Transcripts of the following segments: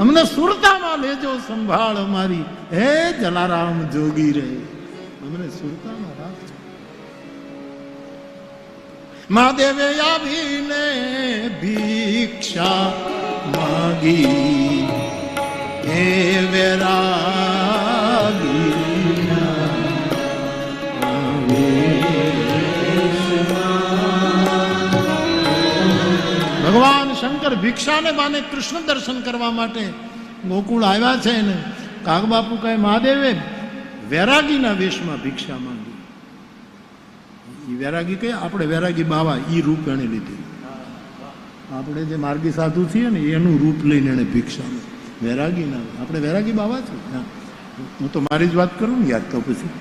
અમને સુરતામાં લેજો સંભાળ મારી, હે જલારામ જોગી રે, અમને સુરતામાં રાખજો. મહાદેવે આવીને ભિક્ષા માગી, હે વેરાગી ભગવાન શંકર ભિક્ષાને બાને કૃષ્ણ દર્શન કરવા માટે ગોકુળ આવ્યા છે ને કાગબાપુ કહે મહાદેવે વૈરાગીના વેશમાં ભિક્ષા માંગી. એ વૈરાગી કહે આપણે વૈરાગી બાવા ઈ રૂપ એને લીધી. આપણે જે માર્ગી સાધુ છીએ ને એનું રૂપ લઈને એને ભિક્ષા. વૈરાગી ના, આપણે વૈરાગી બાવા છે. હું તો મારી જ વાત કરું ને યાદ તો પછી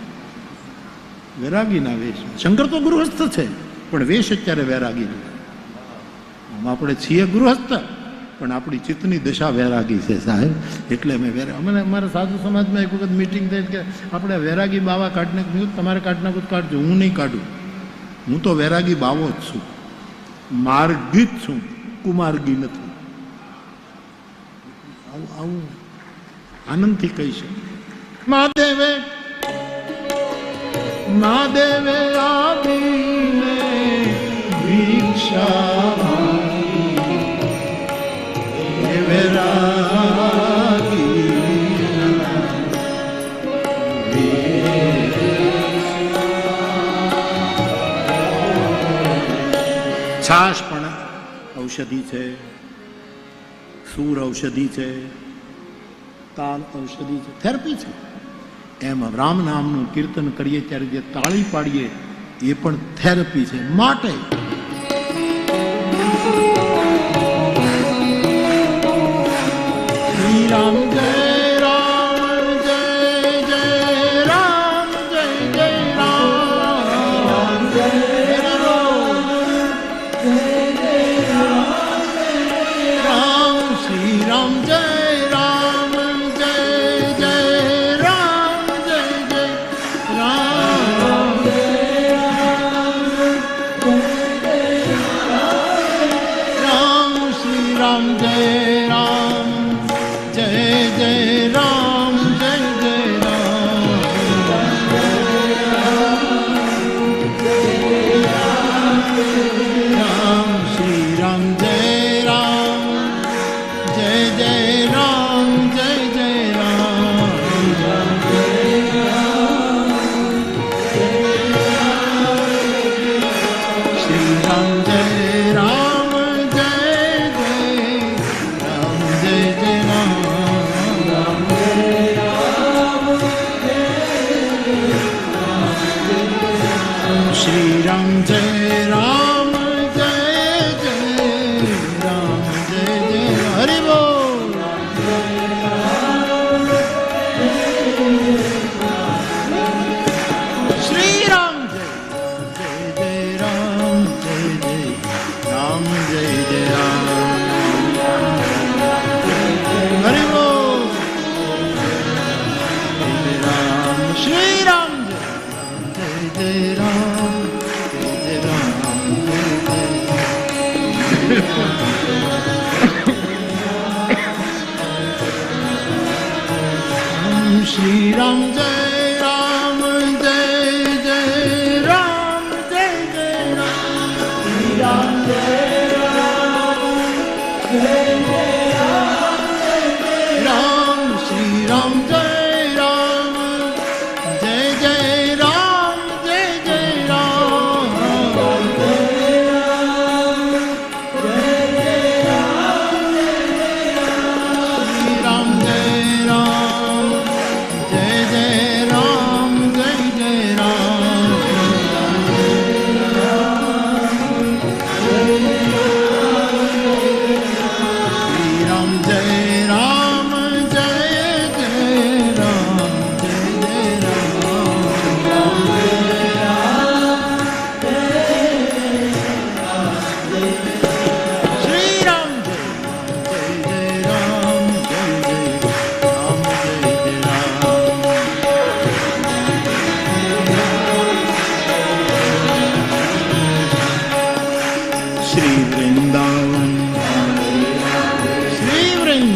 વૈરાગીના વેશ. શંકર તો ગૃહસ્થ છે પણ વેશ અત્યારે વૈરાગી. આપણે છીએ ગૃહસ્થ પણ આપણી ચિત્તની દશા વૈરાગી છે સાહેબ. એટલે અમે અમને અમારા સાધુ સમાજમાં એક વખત મિટિંગ થઈ કે આપણે વૈરાગી બાવા કાઢી નાખ્યું. તમારે કાઢી નાખું કાઢજો, હું નહીં કાઢું. હું તો વૈરાગી બાવો જ છું, માર્ગી જ છું, કુમાર્ગી નથી. આવું આનંદથી કહી છે. મહાદેવે મહાદેવે આવીને ભિક્ષા છાશ પણ ઔષધિ છે, સૂર ઔષધિ છે, તાલ ઔષધિ છે, થેરપી છે. એમ રામ નામનું કીર્તન કરીએ ત્યારે જે તાળી પાડીએ એ પણ થેરપી છે. માટે શ્રી રામ જય રામ જય જય રામ જય જય રામ જય રામ શ્રી રામ જય રામ જય જય રામ જય જય રામ રામ શ્રી રામ જય રામ જય જય રામ જય જય રામ શ્રી રામ જય રામ જય જય રામ જય જય રામ શ્રી રામ જય રામ જય જય રામ જય જય શ્રી રામ જય રામ જય જય રામ જય જય હરિ બોલ. શ્રી રામ જય જય રામ જય જય રામ જય જય રામ હરિ બોલ. રામ શ્રી રામ જય જય રામ જય રામ શ્રી રામ જય રામ જય જય રામ જય જય રામ શ્રી રામ જય રામ જય જય રામ શ્રી રામ જય રામ જય જય રામ જય જય રામ શ્રી રામ જય રામ જય જય રામ જય જય રામ શ્રી રામ જય રામ જય જય રામ જય જય શ્રી રામ જય જય રામ જય જય રામ જય જય રામ શ્રી વૃંદાવન શ્રી વૃંદાવન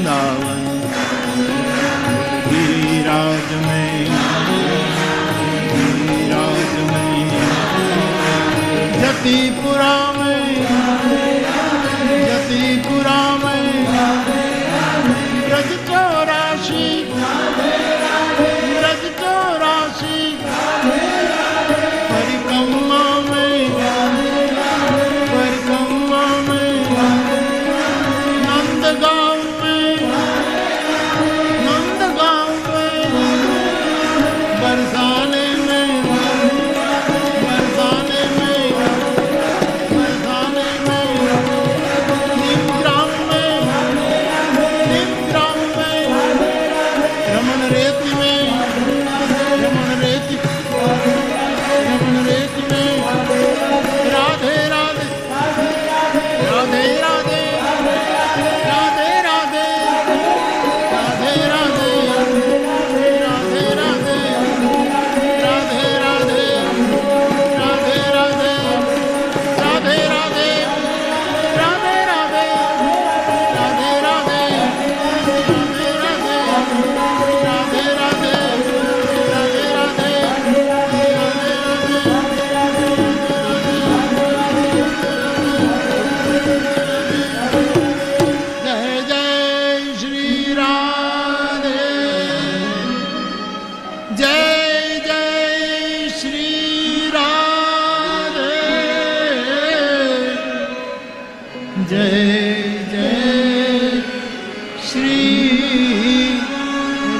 શ્રી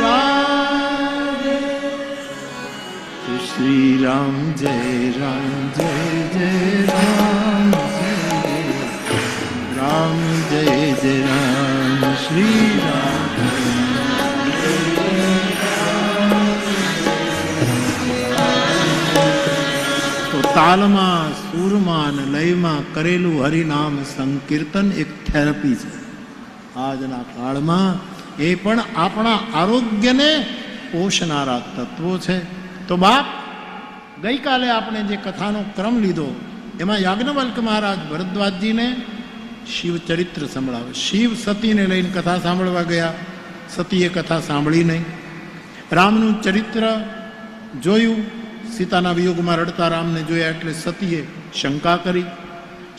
રામ. શ્રી રામ જય રામ જય જય રામ રામ જય જય રામ શ્રી રામ. તો તાલમાં સૂરમાં અને લયમાં કરેલું હરિનામ સંકીર્તન એક થેરપી છે આજના કાળમાં. એ પણ આપણા આરોગ્યને પોષનારા તત્વો છે. તો બાપ, ગઈકાલે આપણે જે કથાનો ક્રમ લીધો એમાં યાજ્ઞવલ્ક મહારાજ ભરદ્વાજજીને શિવ ચરિત્ર સંભળાવે. શિવ સતીને લઈને કથા સાંભળવા ગયા, સતીએ કથા સાંભળી નહીં. રામનું ચરિત્ર જોયું, સીતાના વિયોગમાં રડતા રામને જોયા એટલે સતીએ શંકા કરી.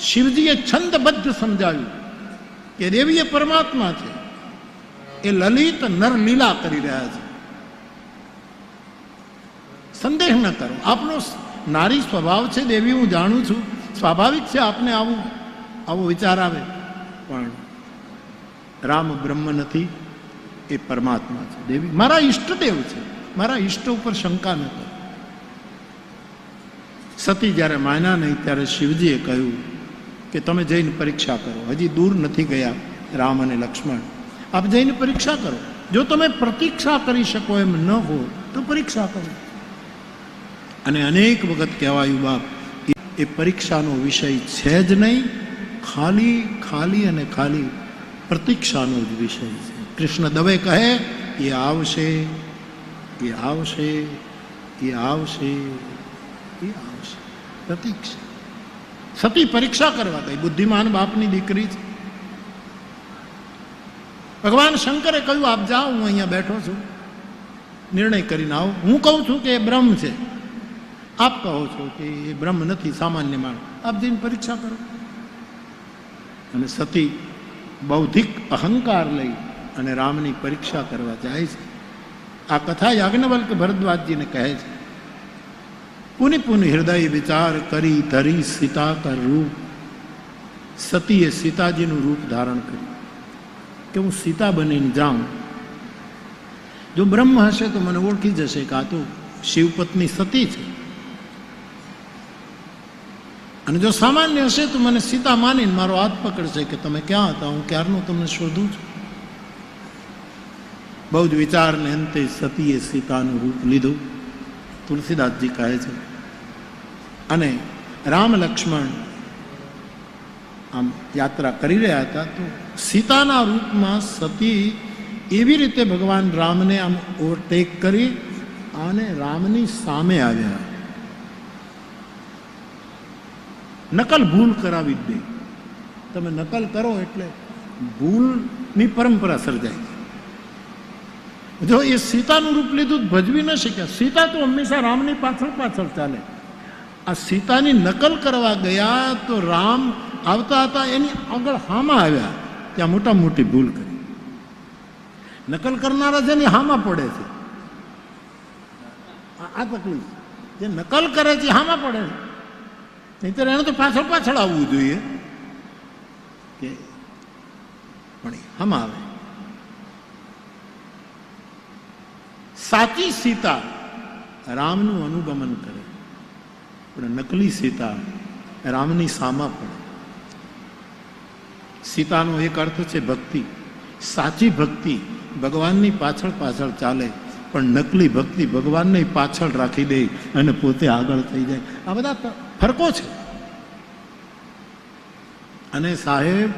શિવજીએ છંદબદ્ધ સમજાવ્યું કે દેવી એ પરમાત્મા છે, એ લલિત નર લીલા કરી રહ્યા છે, સંદેહ ન કરો. આપનો નારી સ્વભાવ છે દેવી, હું જાણું છું, સ્વાભાવિક છે આપને આવો વિચાર આવે, પણ રામ બ્રહ્મ નથી, એ પરમાત્મા છે. દેવી મારા ઈષ્ટદેવ છે, મારા ઈષ્ટ ઉપર શંકા ન કરો. સતી જ્યારે માન્યા નહીં ત્યારે શિવજીએ કહ્યું કે તમે જઈને પરીક્ષા કરો. હજી દૂર નથી ગયા રામ અને લક્ષ્મણ, આપ જઈને પરીક્ષા કરો. જો તમે પ્રતીક્ષા કરી શકો એમ ન હો તો પરીક્ષા કરો. અને અનેક વખત કહેવાયું બાપ, એ પરીક્ષાનો વિષય છે જ નહીં, ખાલી અને ખાલી પ્રતીક્ષાનો જ વિષય છે. કૃષ્ણ દવે કહે એ આવશે, એ આવશે, એ આવશે, એ આવશે. પ્રતીક્ષા. સતી પરીક્ષા કરવા ગઈ, બુદ્ધિમાન બાપની દીકરી છે. ભગવાન શંકરે કહ્યું આપ જાઓ, હું અહીંયા બેઠો છું, નિર્ણય કરીને આવો. હું કહું છું કે એ બ્રહ્મ છે, આપ કહો છો કે એ બ્રહ્મ નથી, સામાન્ય માણસ. આપ જઈને પરીક્ષા કરો. અને સતી બૌદ્ધિક અહંકાર લઈ અને રામની પરીક્ષા કરવા જાય છે. આ કથા યાજ્ઞવલ્ક ભરદ્વાજજીને કહે છે. પુનિ પુનિ હૃદય વિચાર કરી ધરી સીતા કર રૂપ. સતીએ સીતાજીનું રૂપ ધારણ કર્યું કે હું સીતા બનીને જાઉં. જો બ્રહ્મ હશે તો મને ઓળખી જશે કે આ તો શિવપત્ની સતી છે, અને જો સામાન્ય હશે તો મને સીતા માનીને મારો હાથ પકડશે કે તમે ક્યાં હતા, હું ક્યારનું તમને શોધું છું. બહુ જ વિચારને અંતે સતીએ સીતાનું રૂપ લીધું, તુલસીદાસજી કહે છે. અને રામ લક્ષ્મણ આમ યાત્રા કરી રહ્યા હતા તો સીતાના રૂપમાં સતી એવી રીતે ભગવાન રામને આમ ઓવરટેક કરી અને રામની સામે આવ્યા. નકલ ભૂલ કરાવી જ દે. તમે નકલ કરો એટલે ભૂલની પરંપરા સર્જાય. જો એ સીતાનું રૂપ લીધું ભજવી ન શક્યા. સીતા તો હંમેશા રામની પાછળ પાછળ ચાલે. આ સીતાની નકલ કરવા ગયા તો રામ આવતા હતા એની આગળ હામાં આવ્યા, ત્યાં મોટા મોટી ભૂલ કરી. નકલ કરનારા છે ને હામાં પડે છે. આ તકલીફ, જે નકલ કરે છે હામાં પડે છે. નહીંતર એને તો પાછળ પાછળ આવવું જોઈએ કે પણ હામાં આવે. સાચી સીતા રામનું અનુગમન કરે, પણ નકલી સીતા રામની સામા પડે. સીતાનો એક અર્થ છે ભક્તિ. સાચી ભક્તિ ભગવાનની પાછળ પાછળ ચાલે, પણ નકલી ભક્તિ ભગવાનને પાછળ રાખી દે અને પોતે આગળ થઈ જાય. આ બધા ફરકો છે. અને સાહેબ,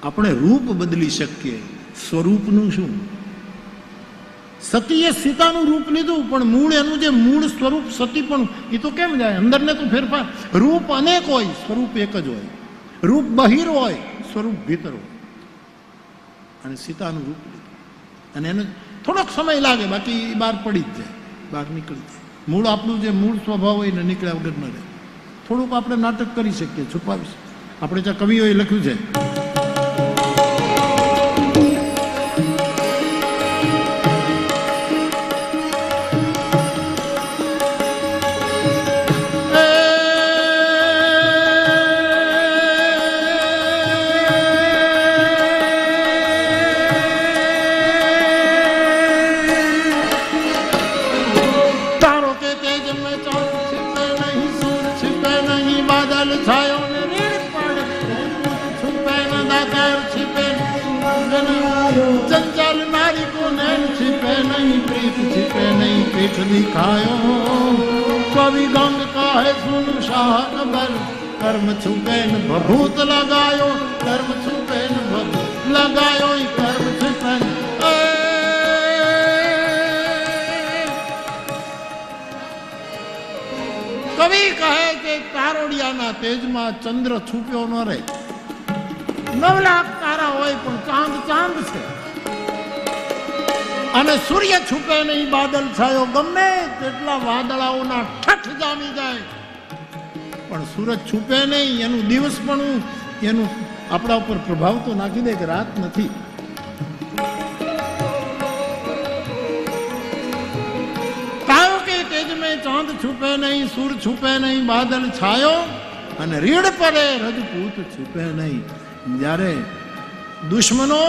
આપણે રૂપ બદલી શકીએ, સ્વરૂપનું શું? સતીએ સીતાનું રૂપ લીધું, પણ મૂળ એનું જે મૂળ સ્વરૂપ સતી પણ એ તો કેમ જાય? અંદરને તો ફેરફાર. રૂપ અનેક હોય, સ્વરૂપ એક જ હોય. રૂપ બહિર હોય, સ્વરૂપ ભીતર હોય. અને સીતાનું રૂપ લીધું, અને એને થોડોક સમય લાગે, બાકી બહાર પડી જ જાય, બહાર નીકળી જાય. મૂળ આપણું જે મૂળ સ્વભાવ હોય ને નીકળ્યા વગર ન રહે. થોડુંક આપણે નાટક કરી શકીએ, છુપાવી શકીએ. આપણે ત્યાં કવિઓએ લખ્યું છે, चंचल नारी को नैन छिपे नहीं, प्रीत छिपे नहीं, पीठ दिखायो। कवि गंग का है सुन शाह अकबर, कर्म छुपे न भभूत लगायो, कर्म छुपे न भभूत लगायो, कर्म छुपे न। कवि कहे कि तारोडियाना तेजमा चंद्र छुप्यो न रहे। 9 लाख तारा होय पण चांद चांद છે, અને સૂર્ય છુપે નહીં, બાદલ છાયો ગમે તેટલા વાદળાઓના ઠઠ જામી જાય પણ સૂરજ છુપે નહીં. એનું દિવસ પણ એનું આપણા ઉપર પ્રભાવ તો નાખી દે કે રાત નથી. કાયો કે તેજ મેં ચાંદ છુપે નહીં, સૂર છુપે નહીં, બાદલ છાયો અને રીડ પડે રજપૂત છુપે નહીં. જ્યારે દુશ્મનો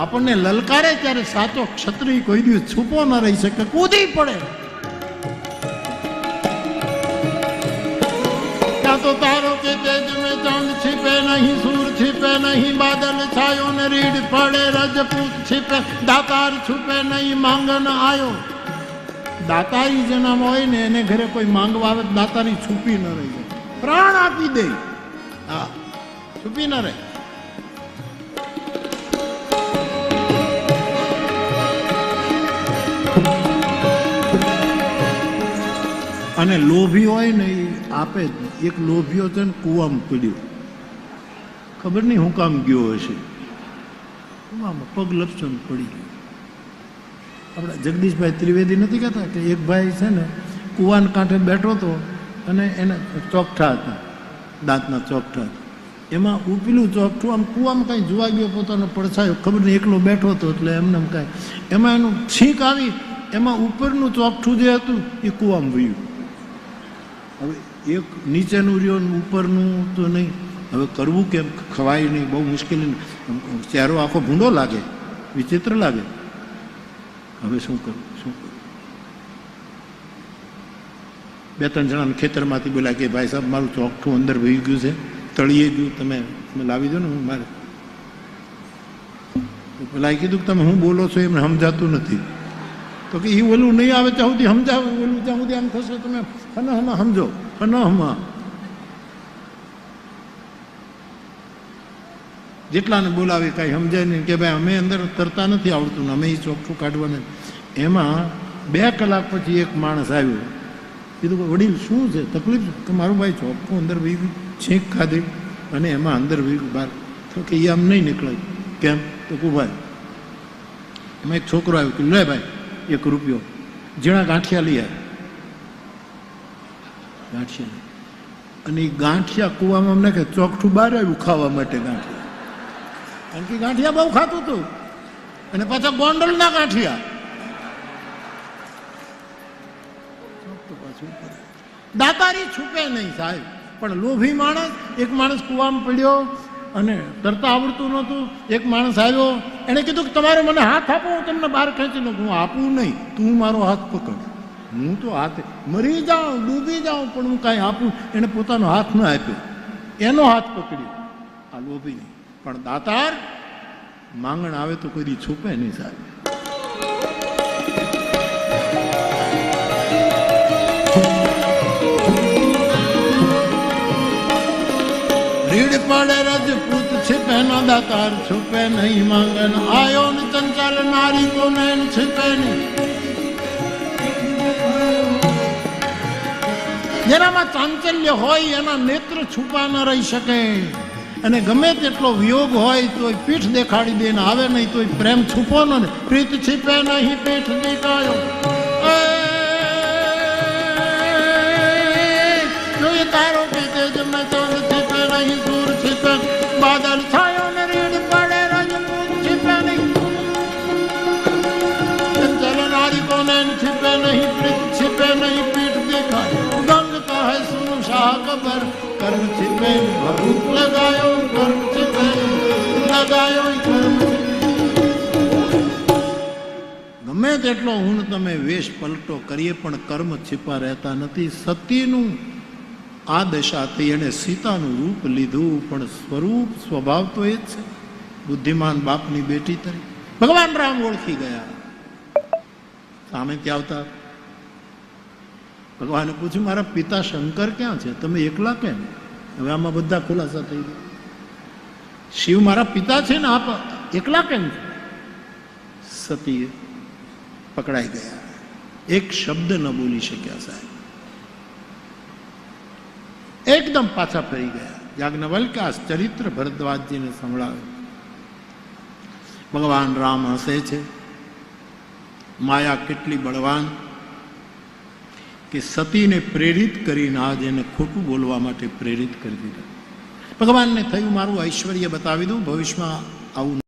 આપણને લલકારે ત્યારે સાચો ક્ષત્રિય કોઈ દિવસ છૂપો ન રહી શકે, કૂદી પડે. ક્યાં તો તારો કે તેજ મેં ચાંદ छिपे नहीं, सूर छिपे नहीं, बादल छायो ने રીડ પડે રજપૂત छिपे, દાતાર છુપે નહીં, માંગન આયો. દાતારી જેનામ હોય ને એને ઘરે કોઈ માંગવા આવે દાતારી છુપી ન રહી જાય, પ્રાણ આપી દે. હા, છુપી ન રહે. અને લોભી હોય ને એ આપે જ. એક લોભીઓ છે ને કૂવામાં પડ્યો, ખબર નહીં હું કામ ગયો હશે, કૂવામાં પગ લપસન પડી ગયો. આપણા જગદીશભાઈ ત્રિવેદી નથી કહેતા કે એક ભાઈ છે ને કૂવાના કાંઠે બેઠો હતો અને એના ચોકઠા હતા, દાંતના ચોકઠા. એમાં ઉપીલું ચોકઠું આમ કૂવામાં કાંઈ જોવા ગયો, પોતાનો પડછાયો, ખબર નહીં એકલો બેઠો હતો એટલે એમને કાંઈ. એમાં એનું છીંક આવી, એમાં ઉપરનું ચોકઠું જે હતું એ કૂવામાં વયું. હવે એક નીચેનું રહ્યો ને ઉપરનું તો નહીં. હવે કરવું કેમ? ખવાય નહીં, બહુ મુશ્કેલી. ચહેરો આખો ભૂંડો લાગે, વિચિત્ર લાગે. હવે શું કરવું, શું કરવું? 2-3 જણાને ખેતરમાંથી બોલ્યા કે ભાઈ સાહેબ મારું ચોકઠું અંદર વહી ગયું છે, તળીએ ગયું, તમે લાવી દો ને. હું મારે પેલા કીધું કે તમે હું બોલો છો એમને સમજાતું નથી. તો કે એ ઓલું નહીં આવે ત્યાં સુધી સમજાવે, ઓલું ત્યાં સુધી આમ થશે તમે હનહમાં સમજો, હનહમાં. જેટલાને બોલાવી કાંઈ સમજાય નહીં કે ભાઈ અમે અંદર તરતા નથી આવડતું ને અમે એ ચોખ્ઠું કાઢવાને. એમાં 2 કલાક પછી એક માણસ આવ્યો, કીધું કે વડીલ શું છે તકલીફ? કે મારું ભાઈ ચોખ્ખું અંદર વી ગયું, છીંક ખાધી અને એમાં અંદર વી ગયું બહાર. તો કે એ આમ નહીં નીકળે. કેમ? તો કહું ભાઈ એમાં એક છોકરો આવ્યો કે લે ભાઈ 1 રૂપિયો, ઝીણા ગાંઠિયા લઈ આવે. ગાંઠિયા અને એ ગાંઠિયા કૂવામાં અમને કે ચોકઠું બહાર આવ્યું ખાવા માટે ગાંઠિયા. કારણ કે ગાંઠિયા બહુ ખાતું હતું અને પાછા ગોંડલના ગાંઠિયા. દાતારી છુપે નહીં સાહેબ, પણ લોભી માણસ. એક માણસ કૂવામાં પડ્યો અને તરતા આવડતું નહોતું. એક માણસ આવ્યો, એને કીધું કે તમારે મને હાથ આપો, હું તમને બહાર ખેંચી લઉં. હું આપું નહીં, તું મારો હાથ પકડ. હું તો હાથે મરી જાઉં, ડૂબી જાઉં, પણ હું કાંઈ આપું. એને પોતાનો હાથ ન આપ્યો, એનો હાથ પકડ્યો. આ લોભી નહીં. પણ દાતાર માંગણ આવે તો કોઈ દી છુપે નહીં સાહેબ. રીડ પડે રજપૂત छिपे ना, दातार छुपे नहीं, मांगन आयो न चंचल नारी को नैन छिपे नहीं. જેનામાં ચાંચલ્ય હોય એના નેત્ર છુપા ન રહી શકે. અને ગમે તેટલો વિયોગ હોય તો પીઠ દેખાડી દે ને આવે નહીં તો પ્રેમ છુપો ન. પ્રીત छिपे નહીં, પીઠ દેખાયો. જોઈએ તારો કે તેજ મેં ચાંદ छिपे નહીં, સૂર छिपे, બાદલ છાયો ને રીડ પડે રજપૂત छिपे નહીં. चंचल नारी को नैन छिपे नहीं, प्रीत छिपे नहीं, पीठ दिखायो. गंग का है सुन शाह कबर, कर्म छिपे भभूत लगायो, कर्म छिपे लगायो, कर्म. ગમે તેટલો હું તમે વેશ પલટો કરીએ પણ કર્મ छिपा રહેતા નથી. સતીનું આ દશા થઈ, એણે સીતાનું રૂપ લીધું પણ સ્વરૂપ સ્વભાવ તો એ જ છે. બુદ્ધિમાન બાપની બેટી તરી ભગવાન રામ ઓળખી ગયા. સામેથી આવતા ભગવાને પૂછ્યું, મારા પિતા શંકર ક્યાં છે? તમે એકલા કેમ? હવે આમાં બધા ખુલાસા થઈ ગયા. શિવ મારા પિતા છે ને, આપ એકલા કેમ છો? સતી પકડાઈ ગયા. એક શબ્દ ન બોલી શક્યા સાહેબ. એકદમ પાછા ફરી ગયા. યાજ્ઞવલ્ક્ય આ ચરિત્ર ભરદ્વાજજીને સંભળાવે. ભગવાન રામ હસે છે. માયા કેટલી બળવાન કે સતીને પ્રેરિત કરીને આજ એને ખોટું બોલવા માટે પ્રેરિત કરી દીધા. ભગવાનને થયું મારું ઐશ્વર્ય બતાવી દઉં, ભવિષ્યમાં આવું